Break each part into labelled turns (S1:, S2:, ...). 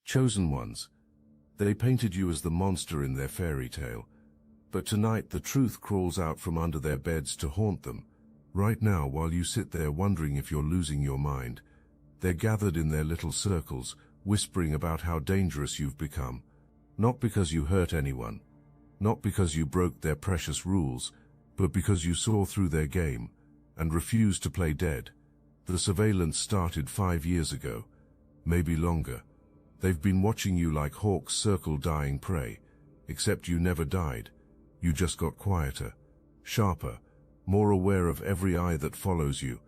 S1: chosen ones. They painted you as the monster in their fairy tale. But tonight the truth crawls out from under their beds to haunt them. Right now, while you sit there wondering if you're losing your mind, they're gathered in their little circles, whispering about how dangerous you've become. Not because you hurt anyone, not because you broke their precious rules, but because you saw through their game and refused to play dead. The surveillance started 5 years ago, maybe longer. They've been watching you like hawks circle dying prey, except you never died. You just got quieter, sharper, more aware of every eye that follows you,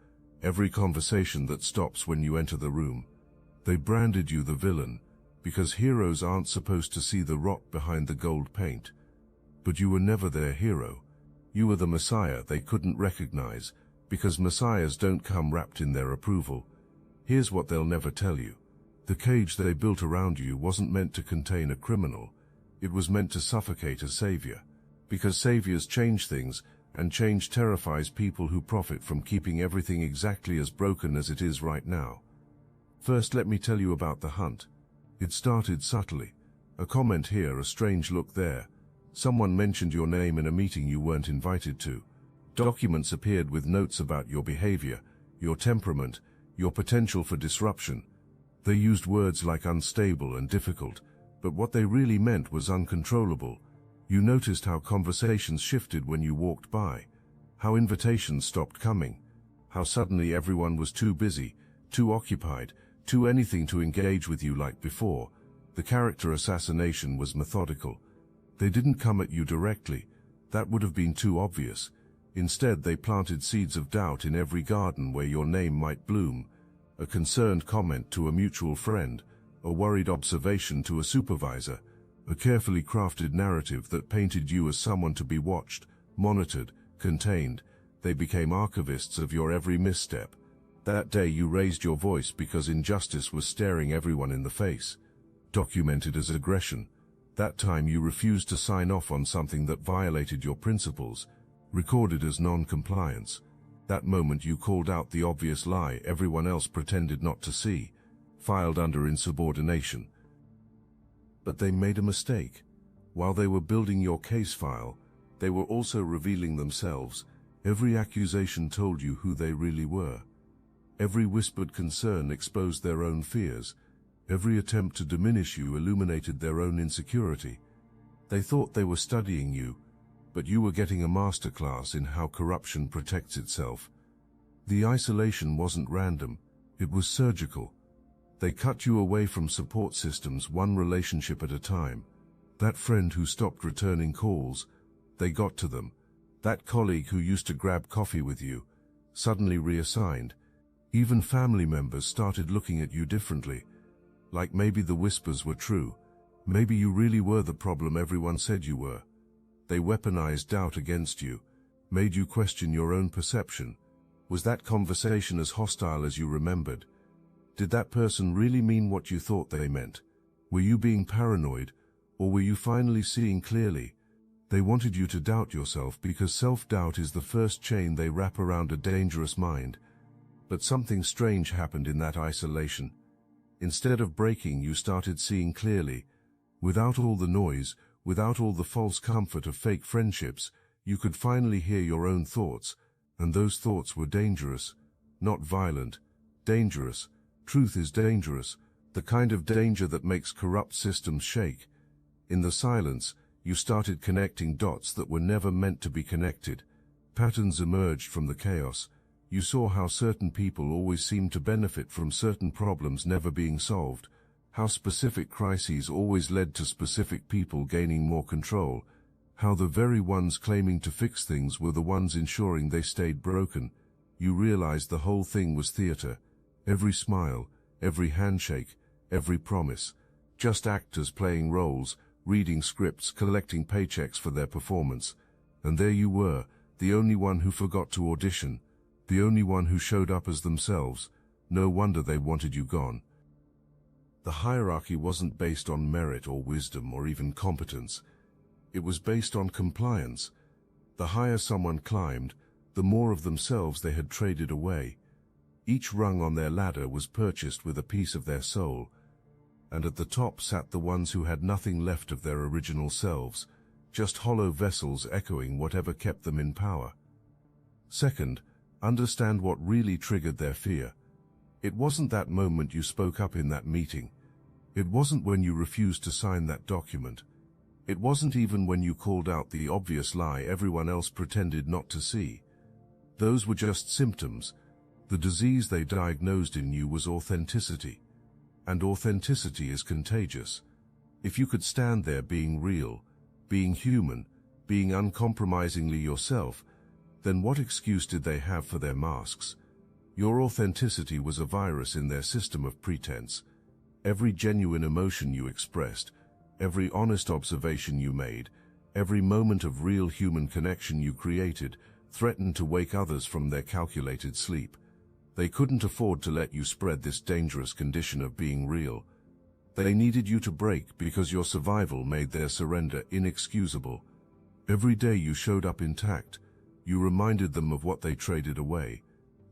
S1: every conversation that stops when you enter the room. They branded you the villain, because heroes aren't supposed to see the rot behind the gold paint. But you were never their hero. You were the Messiah they couldn't recognize, because Messiahs don't come wrapped in their approval. Here's what they'll never tell you. The cage they built around you wasn't meant to contain a criminal. It was meant to suffocate a savior. Because saviors change things, and change terrifies people who profit from keeping everything exactly as broken as it is right now. First, let me tell you about the hunt. It started subtly. A comment here, a strange look there. Someone mentioned your name in a meeting you weren't invited to. Documents appeared with notes about your behavior, your temperament, your potential for disruption. They used words like unstable and difficult, but what they really meant was uncontrollable. You noticed how conversations shifted when you walked by, how invitations stopped coming, how suddenly everyone was too busy, too occupied, too anything to engage with you like before. The character assassination was methodical. They didn't come at you directly. That would have been too obvious. Instead, they planted seeds of doubt in every garden where your name might bloom. A concerned comment to a mutual friend, a worried observation to a supervisor, a carefully crafted narrative that painted you as someone to be watched, monitored, contained. They became archivists of your every misstep. That day you raised your voice because injustice was staring everyone in the face. Documented as aggression. That time you refused to sign off on something that violated your principles. Recorded as non-compliance. That moment you called out the obvious lie everyone else pretended not to see. Filed under insubordination. But they made a mistake. While they were building your case file, they were also revealing themselves. Every accusation told you who they really were. Every whispered concern exposed their own fears. Every attempt to diminish you illuminated their own insecurity. They thought they were studying you, but you were getting a masterclass in how corruption protects itself. The isolation wasn't random, it was surgical. They cut you away from support systems, one relationship at a time. That friend who stopped returning calls, they got to them. That colleague who used to grab coffee with you, suddenly reassigned. Even family members started looking at you differently. Like maybe the whispers were true. Maybe you really were the problem everyone said you were. They weaponized doubt against you, made you question your own perception. Was that conversation as hostile as you remembered? Did that person really mean what you thought they meant? Were you being paranoid, or were you finally seeing clearly? They wanted you to doubt yourself because self-doubt is the first chain they wrap around a dangerous mind. But something strange happened in that isolation. Instead of breaking, you started seeing clearly. Without all the noise, without all the false comfort of fake friendships, you could finally hear your own thoughts, and those thoughts were dangerous. Not violent, dangerous. Truth is dangerous, the kind of danger that makes corrupt systems shake. In the silence, you started connecting dots that were never meant to be connected. Patterns emerged from the chaos. You saw how certain people always seemed to benefit from certain problems never being solved, how specific crises always led to specific people gaining more control, how the very ones claiming to fix things were the ones ensuring they stayed broken. You realized the whole thing was theater. Every smile, every handshake, every promise. Just actors playing roles, reading scripts, collecting paychecks for their performance. And there you were, the only one who forgot to audition, the only one who showed up as themselves. No wonder they wanted you gone. The hierarchy wasn't based on merit or wisdom or even competence. It was based on compliance. The higher someone climbed, the more of themselves they had traded away. Each rung on their ladder was purchased with a piece of their soul. and at the top sat the ones who had nothing left of their original selves, just hollow vessels echoing whatever kept them in power. Second, understand what really triggered their fear. It wasn't that moment you spoke up in that meeting. It wasn't when you refused to sign that document. It wasn't even when you called out the obvious lie everyone else pretended not to see. Those were just symptoms. The disease they diagnosed in you was authenticity. And authenticity is contagious. If you could stand there being real, being human, being uncompromisingly yourself, then what excuse did they have for their masks? Your authenticity was a virus in their system of pretense. Every genuine emotion you expressed, every honest observation you made, every moment of real human connection you created, threatened to wake others from their calculated sleep. They couldn't afford to let you spread this dangerous condition of being real. They needed you to break because your survival made their surrender inexcusable. Every day you showed up intact, you reminded them of what they traded away: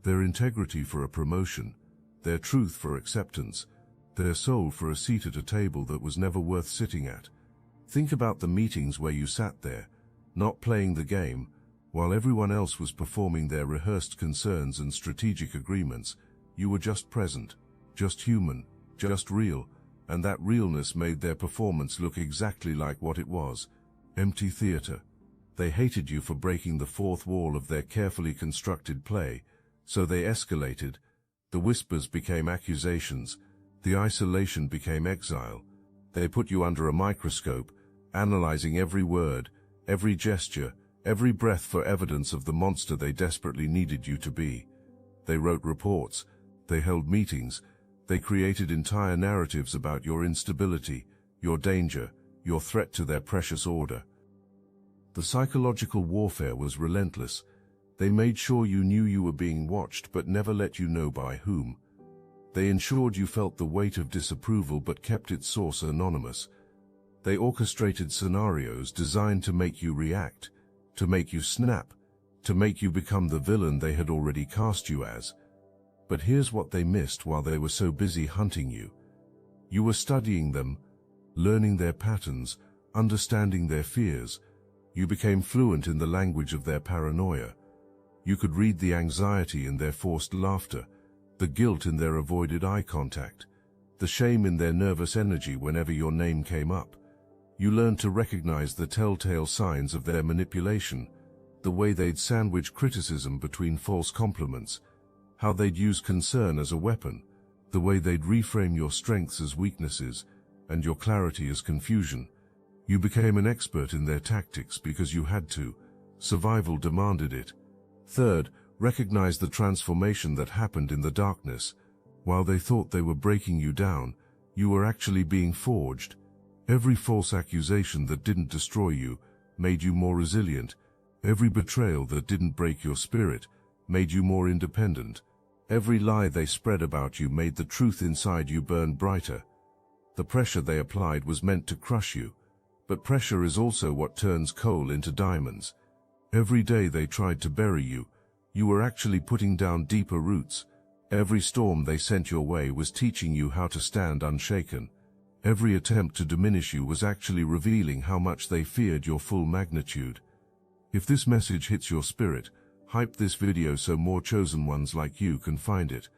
S1: their integrity for a promotion, their truth for acceptance, their soul for a seat at a table that was never worth sitting at. Think about the meetings where you sat there, not playing the game, while everyone else was performing their rehearsed concerns and strategic agreements. You were just present, just human, just real, and that realness made their performance look exactly like what it was: empty theater. They hated you for breaking the fourth wall of their carefully constructed play, so they escalated. The whispers became accusations, the isolation became exile. They put you under a microscope, analyzing every word, every gesture, every breath for evidence of the monster they desperately needed you to be. They wrote reports, they held meetings, they created entire narratives about your instability, your danger, your threat to their precious order. The psychological warfare was relentless. They made sure you knew you were being watched but never let you know by whom. They ensured you felt the weight of disapproval but kept its source anonymous. They orchestrated scenarios designed to make you react, to make you snap, to make you become the villain they had already cast you as. But here's what they missed while they were so busy hunting you. You were studying them, learning their patterns, understanding their fears. You became fluent in the language of their paranoia. You could read the anxiety in their forced laughter, the guilt in their avoided eye contact, the shame in their nervous energy whenever your name came up. You learned to recognize the telltale signs of their manipulation, the way they'd sandwich criticism between false compliments, how they'd use concern as a weapon, the way they'd reframe your strengths as weaknesses and your clarity as confusion. You became an expert in their tactics because you had to. Survival demanded it. Third, recognize the transformation that happened in the darkness. While they thought they were breaking you down, you were actually being forged. Every false accusation that didn't destroy you made you more resilient. Every betrayal that didn't break your spirit made you more independent. Every lie they spread about you made the truth inside you burn brighter. The pressure they applied was meant to crush you, but pressure is also what turns coal into diamonds. Every day they tried to bury you, you were actually putting down deeper roots. Every storm they sent your way was teaching you how to stand unshaken. Every attempt to diminish you was actually revealing how much they feared your full magnitude. If this message hits your spirit, hype this video so more chosen ones like you can find it.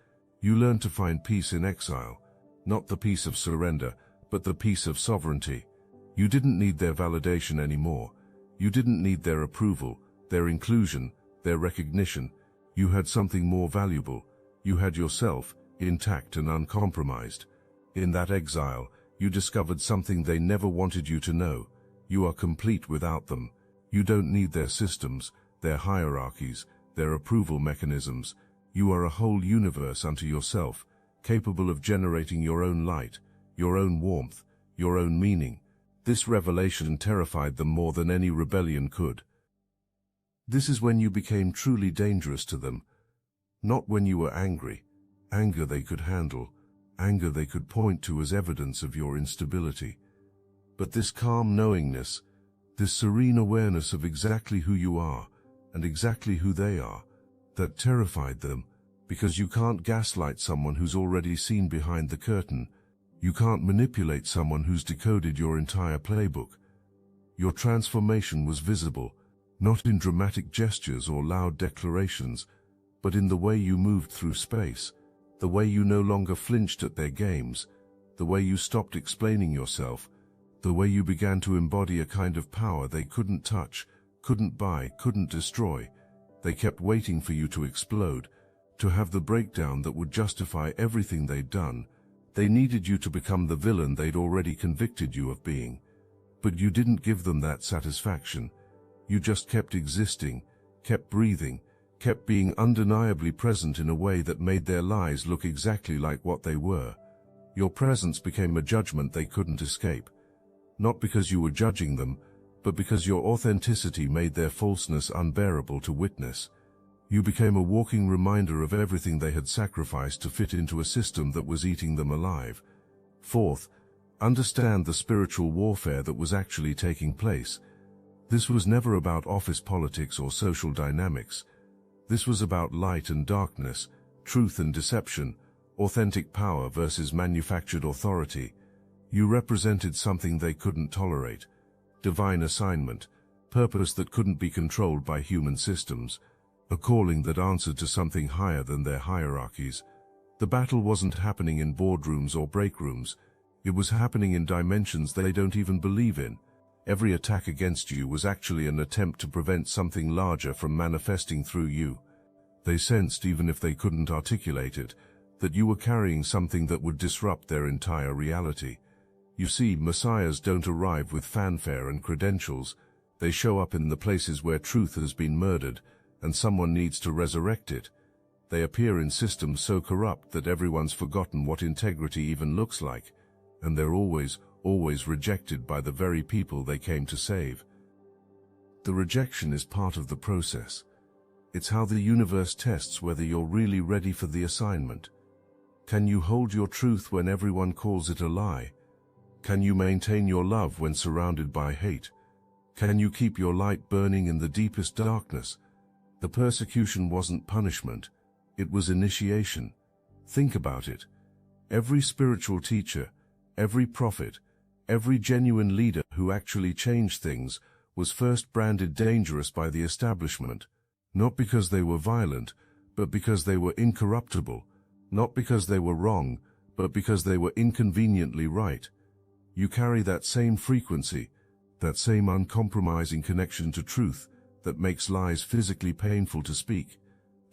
S1: You learn to find peace in exile, not the peace of surrender, but the peace of sovereignty. You didn't need their validation anymore. You didn't need their approval, their inclusion, their recognition. You had something more valuable. You had yourself, intact and uncompromised. In that exile, you discovered something they never wanted you to know. You are complete without them. You don't need their systems, their hierarchies, their approval mechanisms. You are a whole universe unto yourself, capable of generating your own light, your own warmth, your own meaning. This revelation terrified them more than any rebellion could. This is when you became truly dangerous to them. Not when you were angry. Anger they could handle. Anger they could point to as evidence of your instability. But this calm knowingness, this serene awareness of exactly who you are and exactly who they are, that terrified them, because you can't gaslight someone who's already seen behind the curtain. You can't manipulate someone who's decoded your entire playbook. Your transformation was visible, not in dramatic gestures or loud declarations, but in the way you moved through space, the way you no longer flinched at their games, the way you stopped explaining yourself, the way you began to embody a kind of power they couldn't touch, couldn't buy, couldn't destroy. They kept waiting for you to explode, to have the breakdown that would justify everything they'd done. They needed you to become the villain they'd already convicted you of being. But you didn't give them that satisfaction. You just kept existing, kept breathing, kept being undeniably present in a way that made their lies look exactly like what they were. Your presence became a judgment they couldn't escape. Not because you were judging them, but because your authenticity made their falseness unbearable to witness. You became a walking reminder of everything they had sacrificed to fit into a system that was eating them alive. Fourth, understand the spiritual warfare that was actually taking place. This was never about office politics or social dynamics. This was about light and darkness, truth and deception, authentic power versus manufactured authority. You represented something they couldn't tolerate. Divine assignment, purpose that couldn't be controlled by human systems, a calling that answered to something higher than their hierarchies. The battle wasn't happening in boardrooms or break rooms. It was happening in dimensions they don't even believe in. Every attack against you was actually an attempt to prevent something larger from manifesting through you. They sensed, even if they couldn't articulate it, that you were carrying something that would disrupt their entire reality. You see, messiahs don't arrive with fanfare and credentials. They show up in the places where truth has been murdered, and someone needs to resurrect it. They appear in systems so corrupt that everyone's forgotten what integrity even looks like, and they're always rejected by the very people they came to save. The rejection is part of the process. It's how the universe tests whether you're really ready for the assignment. Can you hold your truth when everyone calls it a lie? Can you maintain your love when surrounded by hate? Can you keep your light burning in the deepest darkness? The persecution wasn't punishment, it was initiation. Think about it. Every spiritual teacher, every prophet, every genuine leader who actually changed things was first branded dangerous by the establishment, not because they were violent, but because they were incorruptible, not because they were wrong, but because they were inconveniently right. You carry that same frequency, that same uncompromising connection to truth that makes lies physically painful to speak,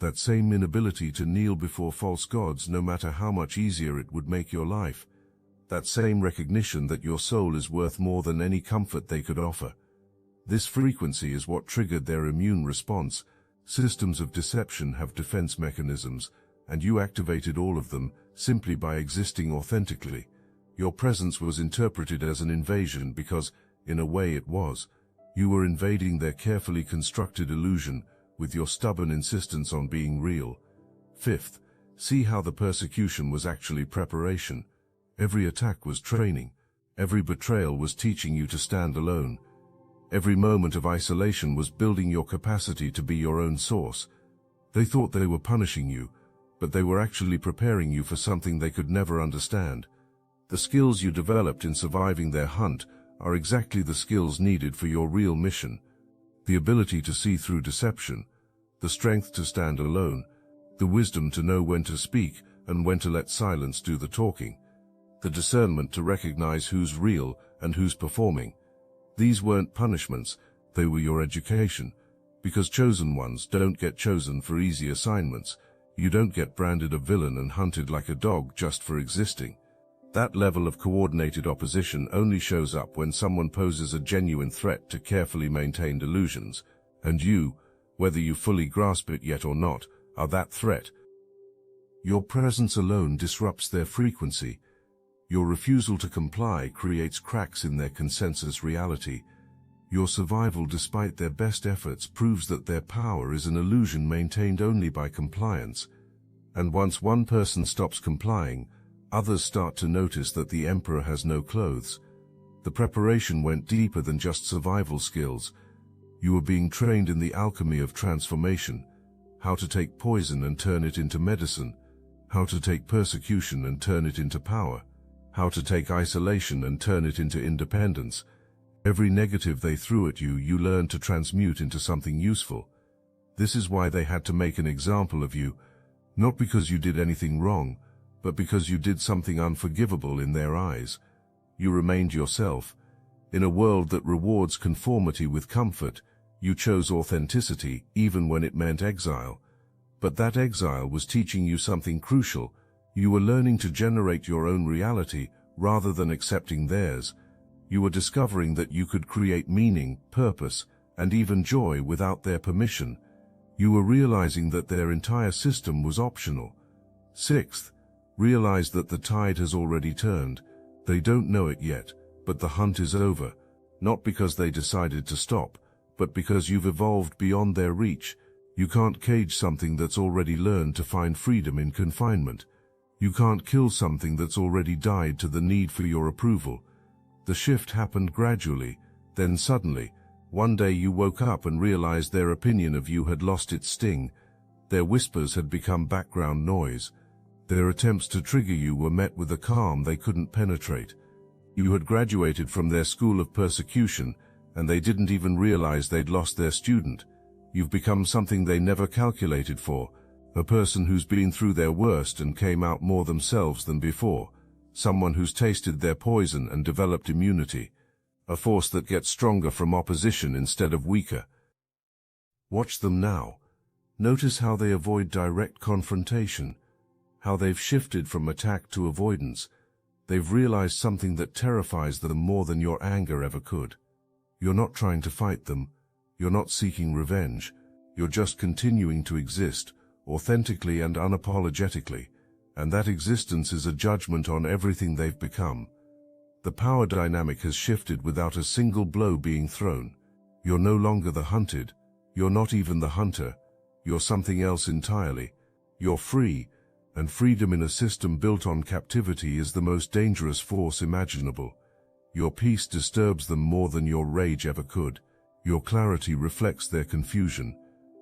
S1: that same inability to kneel before false gods no matter how much easier it would make your life, that same recognition that your soul is worth more than any comfort they could offer. This frequency is what triggered their immune response. Systems of deception have defense mechanisms, and you activated all of them simply by existing authentically. Your presence was interpreted as an invasion because, in a way it was. You were invading their carefully constructed illusion with your stubborn insistence on being real. Fifth, see how the persecution was actually preparation. Every attack was training. Every betrayal was teaching you to stand alone. Every moment of isolation was building your capacity to be your own source. They thought they were punishing you, but they were actually preparing you for something they could never understand. The skills you developed in surviving their hunt are exactly the skills needed for your real mission. The ability to see through deception, the strength to stand alone, the wisdom to know when to speak and when to let silence do the talking, the discernment to recognize who's real and who's performing. These weren't punishments, they were your education, because chosen ones don't get chosen for easy assignments. You don't get branded a villain and hunted like a dog just for existing. That level of coordinated opposition only shows up when someone poses a genuine threat to carefully maintained illusions, and you, whether you fully grasp it yet or not, are that threat. Your presence alone disrupts their frequency. Your refusal to comply creates cracks in their consensus reality. Your survival despite their best efforts proves that their power is an illusion maintained only by compliance. And once one person stops complying, others start to notice that the emperor has no clothes. The preparation went deeper than just survival skills. You were being trained in the alchemy of transformation, how to take poison and turn it into medicine, how to take persecution and turn it into power, how to take isolation and turn it into independence. Every negative they threw at you, you learned to transmute into something useful. This is why they had to make an example of you, not because you did anything wrong, but because you did something unforgivable in their eyes. You remained yourself. In a world that rewards conformity with comfort, you chose authenticity even when it meant exile. But that exile was teaching you something crucial. You were learning to generate your own reality rather than accepting theirs. You were discovering that you could create meaning, purpose, and even joy without their permission. You were realizing that their entire system was optional. Sixth, realize that the tide has already turned. They don't know it yet, but the hunt is over. Not because they decided to stop, but because you've evolved beyond their reach. You can't cage something that's already learned to find freedom in confinement. You can't kill something that's already died to the need for your approval. The shift happened gradually, then suddenly, one day you woke up and realized their opinion of you had lost its sting. Their whispers had become background noise. Their attempts to trigger you were met with a calm they couldn't penetrate. You had graduated from their school of persecution, and they didn't even realize they'd lost their student. You've become something they never calculated for, a person who's been through their worst and came out more themselves than before, someone who's tasted their poison and developed immunity, a force that gets stronger from opposition instead of weaker. Watch them now. Notice how they avoid direct confrontation, how they've shifted from attack to avoidance. They've realized something that terrifies them more than your anger ever could. You're not trying to fight them. You're not seeking revenge. You're just continuing to exist, authentically and unapologetically, and that existence is a judgment on everything they've become. The power dynamic has shifted without a single blow being thrown. You're no longer the hunted. You're not even the hunter. You're something else entirely. You're free, and freedom in a system built on captivity is the most dangerous force imaginable. Your peace disturbs them more than your rage ever could. Your clarity reflects their confusion.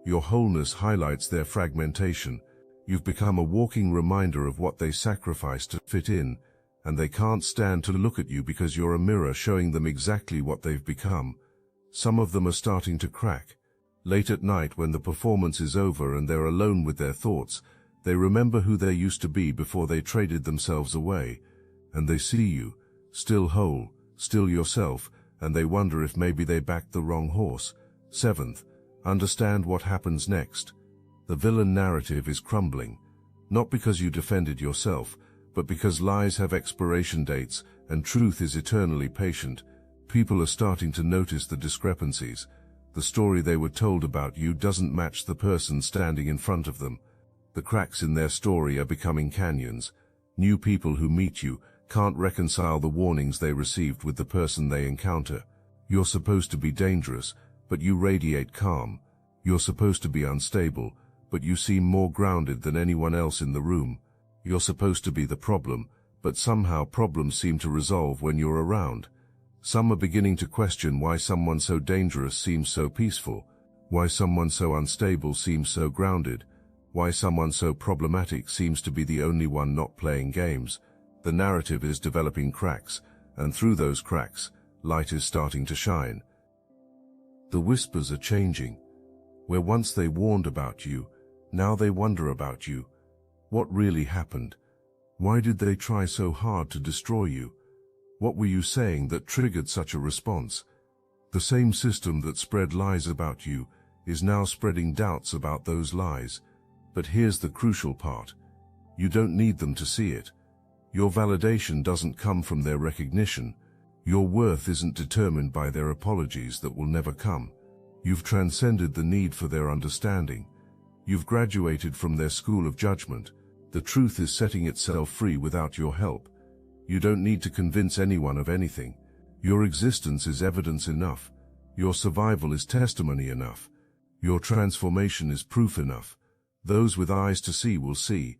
S1: Your wholeness highlights their fragmentation. You've become a walking reminder of what they sacrificed to fit in, and they can't stand to look at you because you're a mirror showing them exactly what they've become. Some of them are starting to crack. Late at night, when the performance is over and they're alone with their thoughts, they remember who they used to be before they traded themselves away, and they see you, still whole, still yourself, and they wonder if maybe they backed the wrong horse. Seventh, understand what happens next. The villain narrative is crumbling, not because you defended yourself, but because lies have expiration dates and truth is eternally patient. People are starting to notice the discrepancies. The story they were told about you doesn't match the person standing in front of them. The cracks in their story are becoming canyons. New people who meet you can't reconcile the warnings they received with the person they encounter. You're supposed to be dangerous, but you radiate calm. You're supposed to be unstable, but you seem more grounded than anyone else in the room. You're supposed to be the problem, but somehow problems seem to resolve when you're around. Some are beginning to question why someone so dangerous seems so peaceful, why someone so unstable seems so grounded, why someone so problematic seems to be the only one not playing games. The narrative is developing cracks, and through those cracks, light is starting to shine. The whispers are changing. Where once they warned about you, now they wonder about you. What really happened? Why did they try so hard to destroy you? What were you saying that triggered such a response? The same system that spread lies about you is now spreading doubts about those lies. But here's the crucial part. You don't need them to see it. Your validation doesn't come from their recognition. Your worth isn't determined by their apologies that will never come. You've transcended the need for their understanding. You've graduated from their school of judgment. The truth is setting itself free without your help. You don't need to convince anyone of anything. Your existence is evidence enough. Your survival is testimony enough. Your transformation is proof enough. Those with eyes to see will see.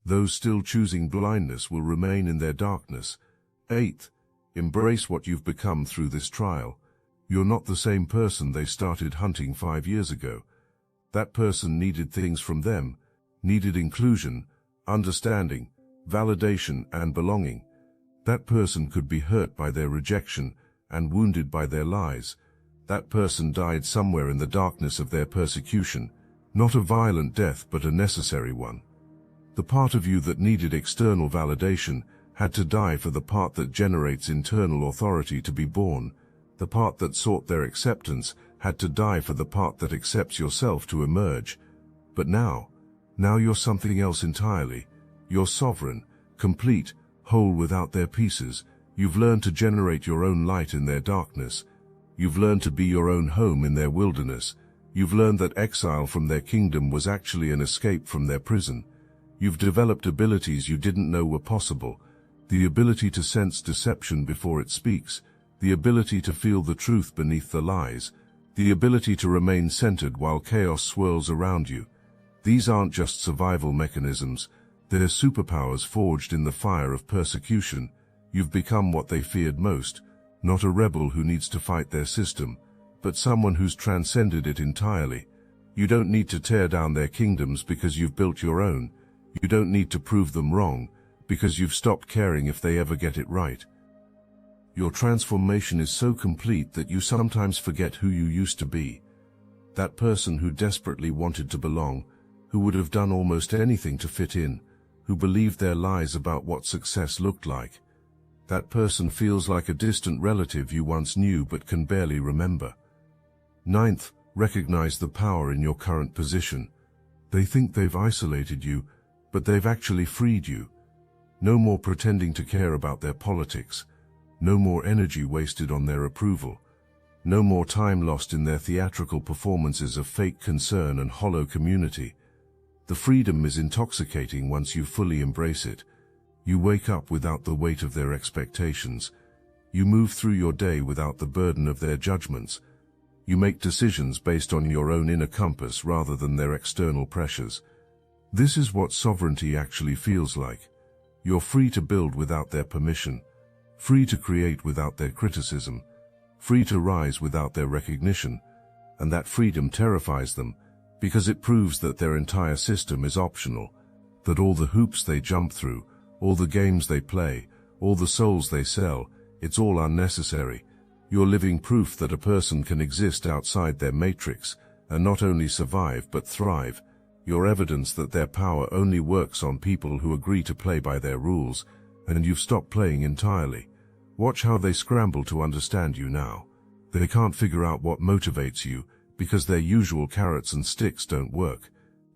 S1: Those still choosing blindness will remain in their darkness. Eighth, embrace what you've become through this trial. You're not the same person they started hunting 5 years ago. That person needed things from them, needed inclusion, understanding, validation, and belonging. That person could be hurt by their rejection and wounded by their lies. That person died somewhere in the darkness of their persecution, not a violent death but a necessary one. The part of you that needed external validation had to die for the part that generates internal authority to be born. The part that sought their acceptance had to die for the part that accepts yourself to emerge. But now you're something else entirely. You're sovereign, complete, whole without their pieces. You've learned to generate your own light in their darkness. You've learned to be your own home in their wilderness. You've learned that exile from their kingdom was actually an escape from their prison. You've developed abilities you didn't know were possible. The ability to sense deception before it speaks. The ability to feel the truth beneath the lies. The ability to remain centered while chaos swirls around you. These aren't just survival mechanisms. They're superpowers forged in the fire of persecution. You've become what they feared most. Not a rebel who needs to fight their system, but someone who's transcended it entirely. You don't need to tear down their kingdoms because you've built your own. You don't need to prove them wrong because you've stopped caring if they ever get it right. Your transformation is so complete that you sometimes forget who you used to be. That person who desperately wanted to belong, who would have done almost anything to fit in, who believed their lies about what success looked like. That person feels like a distant relative you once knew but can barely remember. Ninth, recognize the power in your current position. They think they've isolated you, but they've actually freed you. No more pretending to care about their politics. No more energy wasted on their approval. No more time lost in their theatrical performances of fake concern and hollow community. The freedom is intoxicating once you fully embrace it. You wake up without the weight of their expectations. You move through your day without the burden of their judgments. You make decisions based on your own inner compass rather than their external pressures. This is what sovereignty actually feels like. You're free to build without their permission, free to create without their criticism, free to rise without their recognition, and that freedom terrifies them because it proves that their entire system is optional, that all the hoops they jump through, all the games they play, all the souls they sell, it's all unnecessary. You're living proof that a person can exist outside their matrix and not only survive but thrive. You're evidence that their power only works on people who agree to play by their rules, and you've stopped playing entirely. Watch how they scramble to understand you now. They can't figure out what motivates you because their usual carrots and sticks don't work.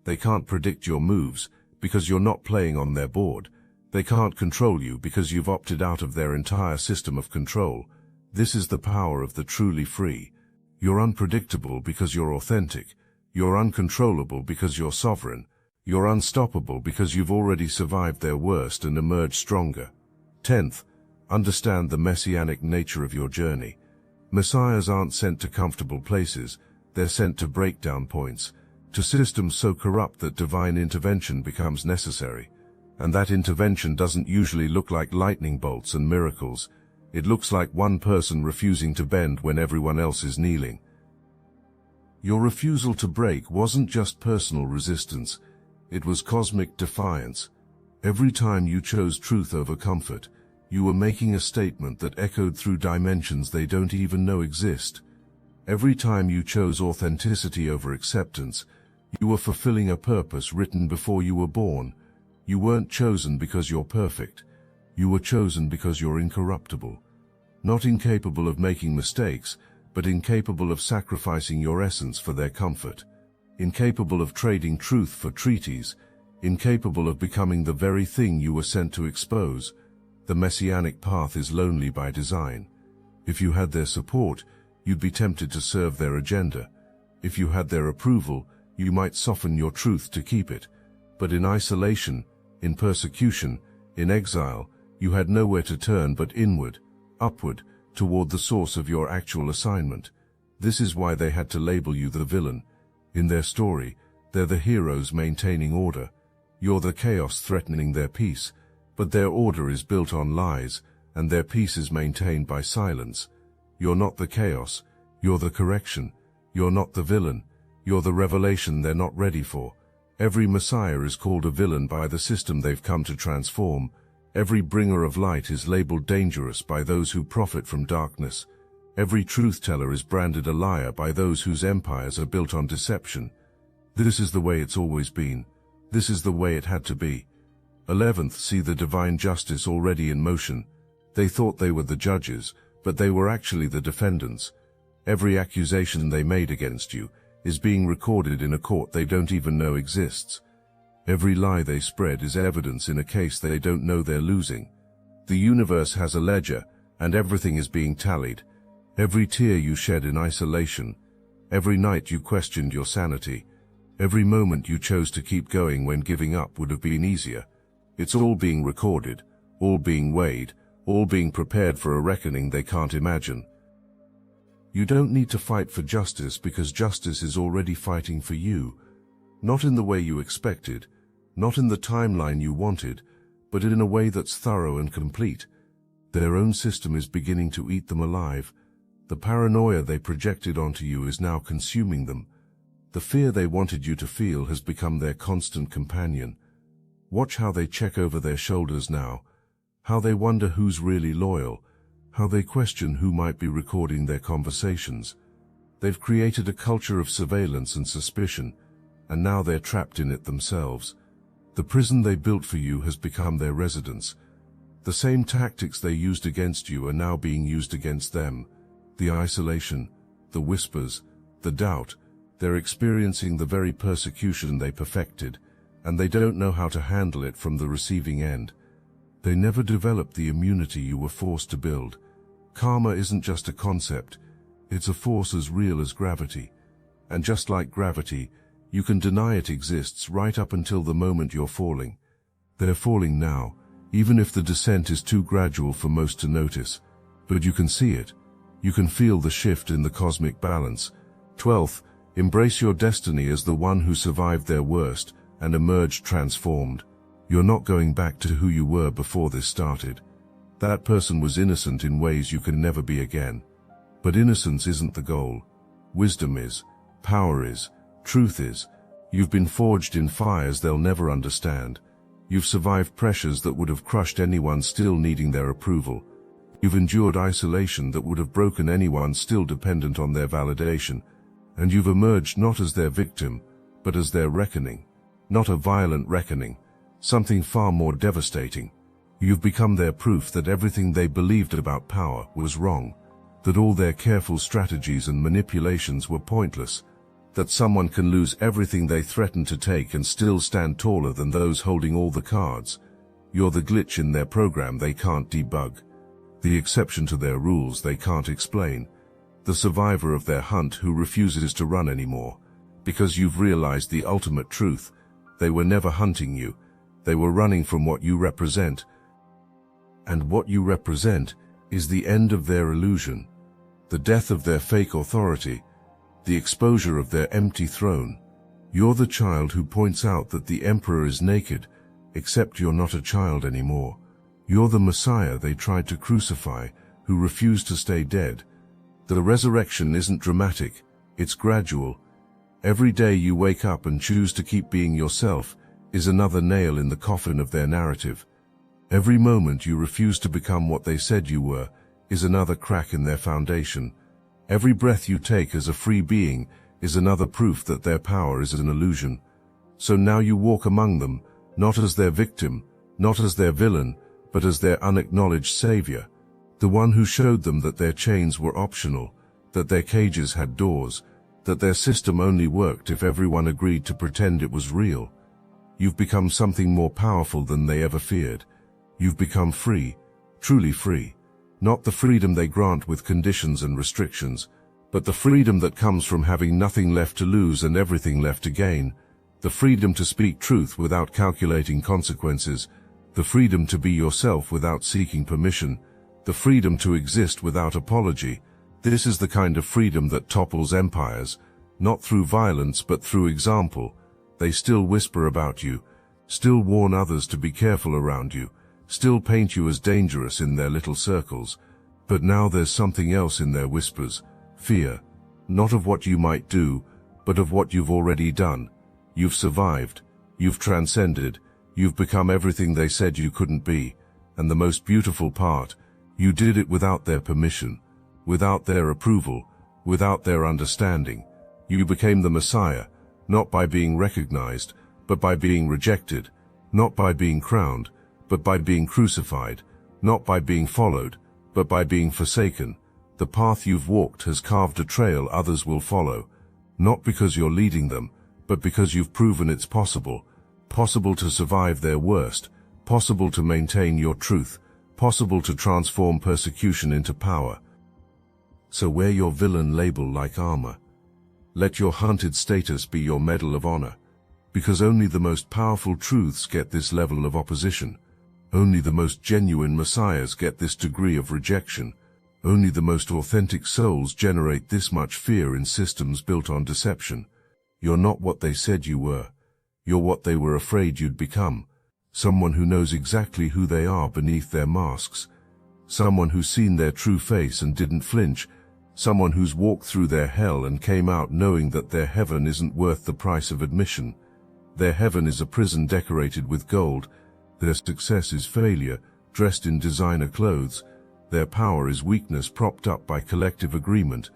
S1: They can't predict your moves because you're not playing on their board. They can't control you because you've opted out of their entire system of control. This is the power of the truly free. You're unpredictable because you're authentic. You're uncontrollable because you're sovereign. You're unstoppable because you've already survived their worst and emerged stronger. 10th, understand the messianic nature of your journey. Messiahs aren't sent to comfortable places. They're sent to breakdown points, to systems so corrupt that divine intervention becomes necessary. And that intervention doesn't usually look like lightning bolts and miracles. It looks like one person refusing to bend when everyone else is kneeling. Your refusal to break wasn't just personal resistance, it was cosmic defiance. Every time you chose truth over comfort, you were making a statement that echoed through dimensions they don't even know exist. Every time you chose authenticity over acceptance, you were fulfilling a purpose written before you were born. You weren't chosen because you're perfect. You were chosen because you're incorruptible. Not incapable of making mistakes, but incapable of sacrificing your essence for their comfort. Incapable of trading truth for treaties. Incapable of becoming the very thing you were sent to expose. The messianic path is lonely by design. If you had their support, you'd be tempted to serve their agenda. If you had their approval, you might soften your truth to keep it. But in isolation, in persecution, in exile, you had nowhere to turn but inward, upward, toward the source of your actual assignment. This is why they had to label you the villain. In their story, they're the heroes maintaining order. You're the chaos threatening their peace, but their order is built on lies, and their peace is maintained by silence. You're not the chaos, you're the correction. You're not the villain, you're the revelation they're not ready for. Every Messiah is called a villain by the system they've come to transform. Every bringer of light is labeled dangerous by those who profit from darkness. Every truth-teller is branded a liar by those whose empires are built on deception. This is the way it's always been. This is the way it had to be. 11th, see the divine justice already in motion. They thought they were the judges, but they were actually the defendants. Every accusation they made against you is being recorded in a court they don't even know exists. Every lie they spread is evidence in a case they don't know they're losing. The universe has a ledger, and everything is being tallied. Every tear you shed in isolation, every night you questioned your sanity, every moment you chose to keep going when giving up would have been easier. It's all being recorded, all being weighed, all being prepared for a reckoning they can't imagine. You don't need to fight for justice because justice is already fighting for you. Not in the way you expected, not in the timeline you wanted, but in a way that's thorough and complete. Their own system is beginning to eat them alive. The paranoia they projected onto you is now consuming them. The fear they wanted you to feel has become their constant companion. Watch how they check over their shoulders now, how they wonder who's really loyal, how they question who might be recording their conversations. They've created a culture of surveillance and suspicion, and now they're trapped in it themselves. The prison they built for you has become their residence. The same tactics they used against you are now being used against them. The isolation, the whispers, the doubt, they're experiencing the very persecution they perfected, and they don't know how to handle it from the receiving end. They never developed the immunity you were forced to build. Karma isn't just a concept, it's a force as real as gravity. And just like gravity, you can deny it exists right up until the moment you're falling. They're falling now, even if the descent is too gradual for most to notice. But you can see it. You can feel the shift in the cosmic balance. 12th, embrace your destiny as the one who survived their worst and emerged transformed. You're not going back to who you were before this started. That person was innocent in ways you can never be again. But innocence isn't the goal. Wisdom is, power is, truth is. You've been forged in fires they'll never understand. You've survived pressures that would have crushed anyone still needing their approval. You've endured isolation that would have broken anyone still dependent on their validation. And you've emerged not as their victim, but as their reckoning. Not a violent reckoning, something far more devastating. You've become their proof that everything they believed about power was wrong, that all their careful strategies and manipulations were pointless, that someone can lose everything they threaten to take and still stand taller than those holding all the cards. You're the glitch in their program they can't debug, the exception to their rules they can't explain, the survivor of their hunt who refuses to run anymore, because you've realized the ultimate truth. They were never hunting you, they were running from what you represent. And what you represent is the end of their illusion, the death of their fake authority, the exposure of their empty throne. You're the child who points out that the emperor is naked, except you're not a child anymore. You're the Messiah they tried to crucify, who refused to stay dead. The resurrection isn't dramatic, it's gradual. Every day you wake up and choose to keep being yourself is another nail in the coffin of their narrative. Every moment you refuse to become what they said you were is another crack in their foundation. Every breath you take as a free being is another proof that their power is an illusion. So now you walk among them, not as their victim, not as their villain, but as their unacknowledged savior, the one who showed them that their chains were optional, that their cages had doors, that their system only worked if everyone agreed to pretend it was real. You've become something more powerful than they ever feared. You've become free, truly free. Not the freedom they grant with conditions and restrictions, but the freedom that comes from having nothing left to lose and everything left to gain. The freedom to speak truth without calculating consequences. The freedom to be yourself without seeking permission. The freedom to exist without apology. This is the kind of freedom that topples empires, not through violence but through example. They still whisper about you, still warn others to be careful around you, still paint you as dangerous in their little circles. But now there's something else in their whispers, fear, not of what you might do, but of what you've already done. You've survived, you've transcended, you've become everything they said you couldn't be. And the most beautiful part, you did it without their permission, without their approval, without their understanding. You became the Messiah, not by being recognized, but by being rejected, not by being crowned, but by being crucified, not by being followed, but by being forsaken. The path you've walked has carved a trail others will follow, not because you're leading them, but because you've proven it's possible. Possible to survive their worst, possible to maintain your truth, possible to transform persecution into power. So wear your villain label like armor. Let your hunted status be your medal of honor. Because only the most powerful truths get this level of opposition. Only the most genuine messiahs get this degree of rejection. Only the most authentic souls generate this much fear in systems built on deception. You're not what they said you were. You're what they were afraid you'd become. Someone who knows exactly who they are beneath their masks. Someone who's seen their true face and didn't flinch. Someone who's walked through their hell and came out knowing that their heaven isn't worth the price of admission. Their heaven is a prison decorated with gold. Their success is failure, dressed in designer clothes. Their power is weakness propped up by collective agreement.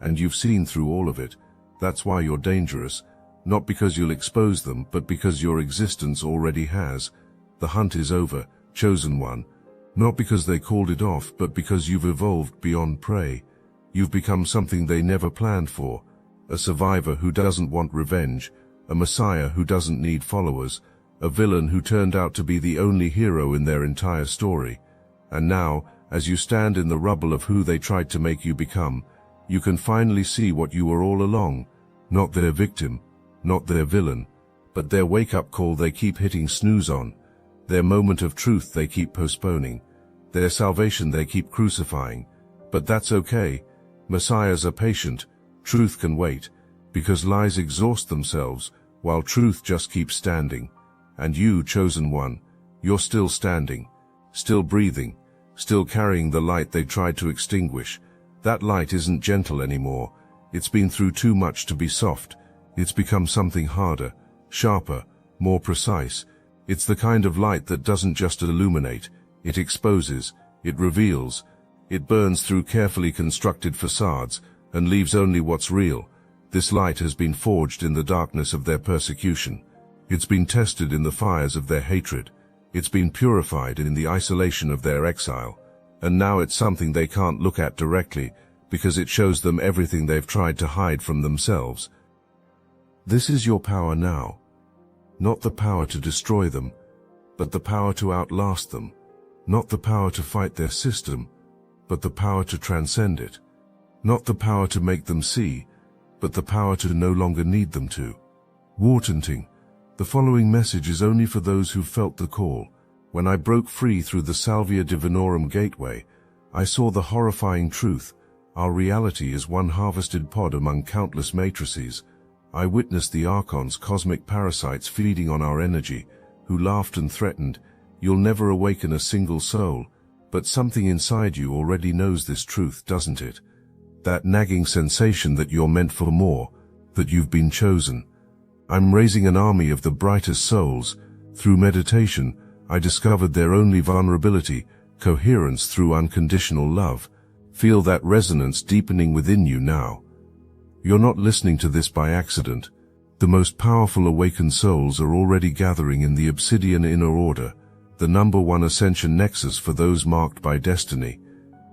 S1: And you've seen through all of it. That's why you're dangerous. Not because you'll expose them, but because your existence already has. The hunt is over, chosen one. Not because they called it off, but because you've evolved beyond prey. You've become something they never planned for. A survivor who doesn't want revenge. A messiah who doesn't need followers. A villain who turned out to be the only hero in their entire story. And now, as you stand in the rubble of who they tried to make you become, you can finally see what you were all along. Not their victim, not their villain, but their wake-up call they keep hitting snooze on. Their moment of truth they keep postponing. Their salvation they keep crucifying. But that's okay. Messiahs are patient. Truth can wait. Because lies exhaust themselves, while truth just keeps standing. And you, chosen one, you're still standing. Still breathing. Still carrying the light they tried to extinguish. That light isn't gentle anymore. It's been through too much to be soft. It's become something harder, sharper, more precise. It's the kind of light that doesn't just illuminate. It exposes. It reveals. It burns through carefully constructed facades and leaves only what's real. This light has been forged in the darkness of their persecution. It's been tested in the fires of their hatred. It's been purified in the isolation of their exile. And now it's something they can't look at directly, because it shows them everything they've tried to hide from themselves. This is your power now. Not the power to destroy them, but the power to outlast them. Not the power to fight their system, but the power to transcend it. Not the power to make them see, but the power to no longer need them to. Wartanting, the following message is only for those who felt the call. When I broke free through the Salvia Divinorum gateway, I saw the horrifying truth. Our reality is one harvested pod among countless matrices. I witnessed the Archon's cosmic parasites feeding on our energy, who laughed and threatened, "You'll never awaken a single soul." But something inside you already knows this truth, doesn't it? That nagging sensation that you're meant for more, that you've been chosen. I'm raising an army of the brightest souls. Through meditation, I discovered their only vulnerability, coherence through unconditional love. Feel that resonance deepening within you now. You're not listening to this by accident. The most powerful awakened souls are already gathering in the obsidian inner order, the #1 ascension nexus for those marked by destiny.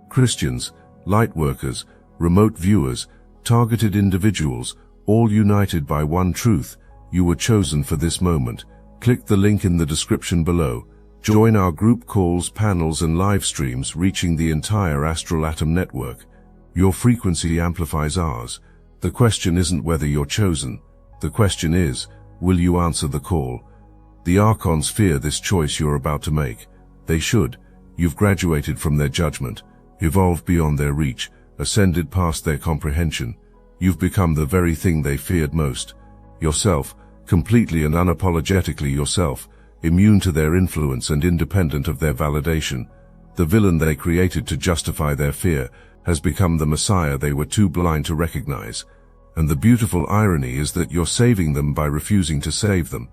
S1: Christians, lightworkers, remote viewers, targeted individuals, all united by one truth: you were chosen for this moment. Click the link in the description below. Join our group calls, panels, and live streams reaching the entire Astral Atom network. Your frequency amplifies ours. The question isn't whether you're chosen. The question is, will you answer the call? The Archons fear this choice you're about to make. They should. You've graduated from their judgment, evolved beyond their reach, ascended past their comprehension. You've become the very thing they feared most. Yourself, completely and unapologetically yourself, immune to their influence and independent of their validation. The villain they created to justify their fear has become the Messiah they were too blind to recognize. And the beautiful irony is that you're saving them by refusing to save them,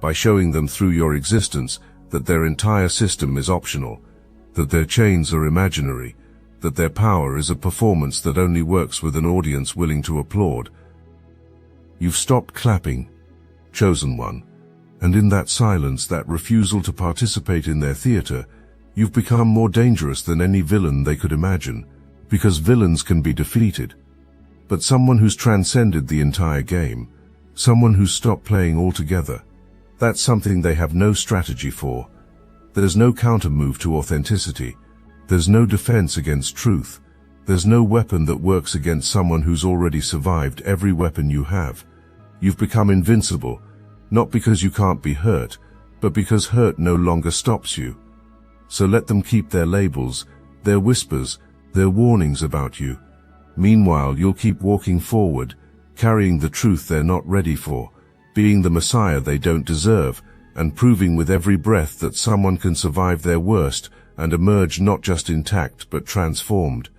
S1: by showing them through your existence that their entire system is optional, that their chains are imaginary, that their power is a performance that only works with an audience willing to applaud. You've stopped clapping, chosen one, and in that silence, that refusal to participate in their theater, you've become more dangerous than any villain they could imagine, because villains can be defeated. But someone who's transcended the entire game, someone who's stopped playing altogether, that's something they have no strategy for. There's no counter-move to authenticity. There's no defense against truth. There's no weapon that works against someone who's already survived every weapon you have. You've become invincible, not because you can't be hurt, but because hurt no longer stops you. So let them keep their labels, their whispers, their warnings about you. Meanwhile, you'll keep walking forward, carrying the truth they're not ready for, being the Messiah they don't deserve, and proving with every breath that someone can survive their worst and emerge not just intact but transformed.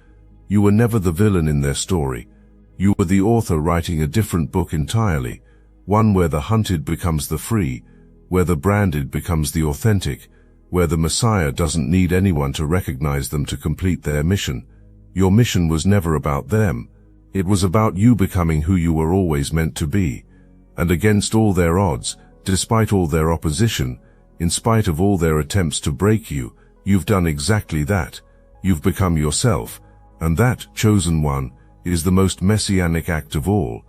S1: You were never the villain in their story. You were the author writing a different book entirely, one where the hunted becomes the free, where the branded becomes the authentic, where the Messiah doesn't need anyone to recognize them to complete their mission. Your mission was never about them. It was about you becoming who you were always meant to be. And against all their odds, despite all their opposition, in spite of all their attempts to break you, you've done exactly that. You've become yourself. And that, chosen one, is the most messianic act of all.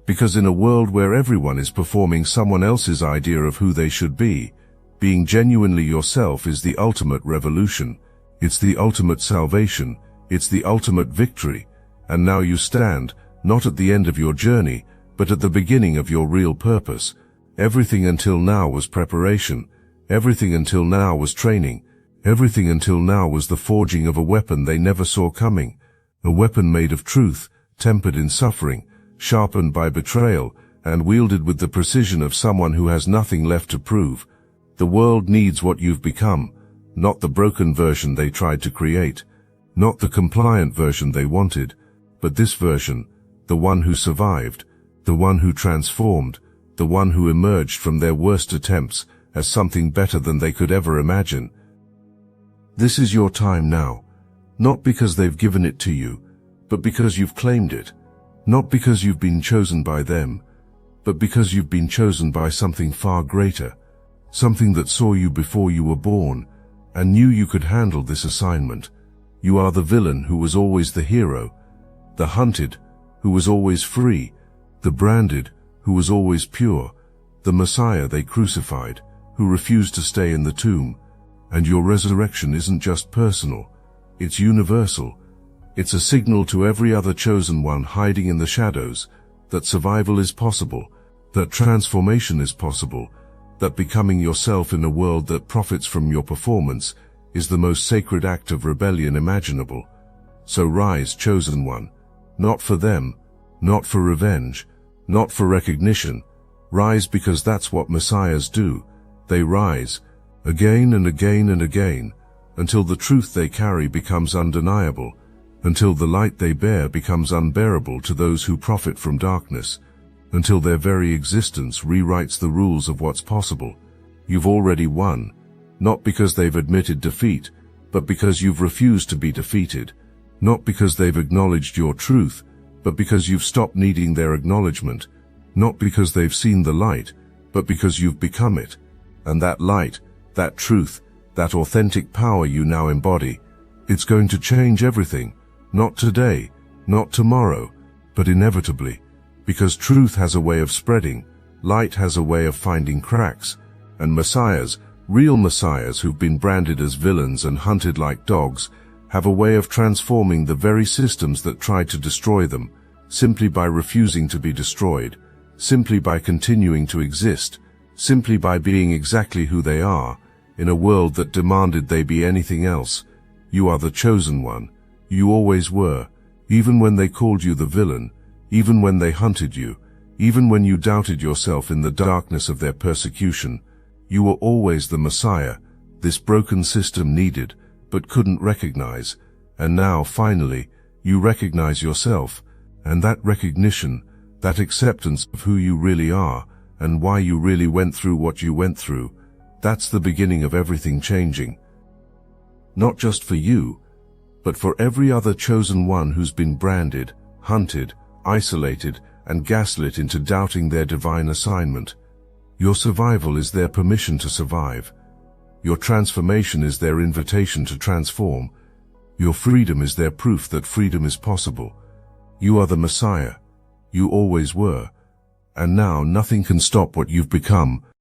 S1: Because in a world where everyone is performing someone else's idea of who they should be, being genuinely yourself is the ultimate revolution. It's the ultimate salvation. It's the ultimate victory. And now you stand, not at the end of your journey, but at the beginning of your real purpose. Everything until now was preparation. Everything until now was training. Everything until now was the forging of a weapon they never saw coming. A weapon made of truth, tempered in suffering, sharpened by betrayal, and wielded with the precision of someone who has nothing left to prove. The world needs what you've become, not the broken version they tried to create, not the compliant version they wanted, but this version, the one who survived, the one who transformed, the one who emerged from their worst attempts as something better than they could ever imagine. This is your time now, not because they've given it to you, but because you've claimed it, not because you've been chosen by them, but because you've been chosen by something far greater, something that saw you before you were born and knew you could handle this assignment. You are the villain who was always the hero, the hunted who was always free, the branded who was always pure, the Messiah they crucified, who refused to stay in the tomb. And your resurrection isn't just personal, it's universal. It's a signal to every other chosen one hiding in the shadows that survival is possible, that transformation is possible, that becoming yourself in a world that profits from your performance is the most sacred act of rebellion imaginable. So rise, chosen one, not for them, not for revenge, not for recognition. Rise because that's what messiahs do. They rise, again and again and again, until the truth they carry becomes undeniable, until the light they bear becomes unbearable to those who profit from darkness, until their very existence rewrites the rules of what's possible. You've already won, not because they've admitted defeat, but because you've refused to be defeated, not because they've acknowledged your truth, but because you've stopped needing their acknowledgement, not because they've seen the light, but because you've become it. And that light, that truth, that authentic power you now embody, it's going to change everything, not today, not tomorrow, but inevitably. Because truth has a way of spreading, light has a way of finding cracks, and messiahs, real messiahs who've been branded as villains and hunted like dogs, have a way of transforming the very systems that tried to destroy them, simply by refusing to be destroyed, simply by continuing to exist, simply by being exactly who they are, in a world that demanded they be anything else. You are the chosen one. You always were, even when they called you the villain, even when they hunted you, even when you doubted yourself in the darkness of their persecution. You were always the Messiah, this broken system needed, but couldn't recognize. And now, finally, you recognize yourself, and that recognition, that acceptance of who you really are, and why you really went through what you went through, that's the beginning of everything changing. not just for you, but for every other chosen one who's been branded, hunted, isolated, and gaslit into doubting their divine assignment. Your survival is their permission to survive. Your transformation is their invitation to transform. Your freedom is their proof that freedom is possible. You are the Messiah. You always were. And now nothing can stop what you've become.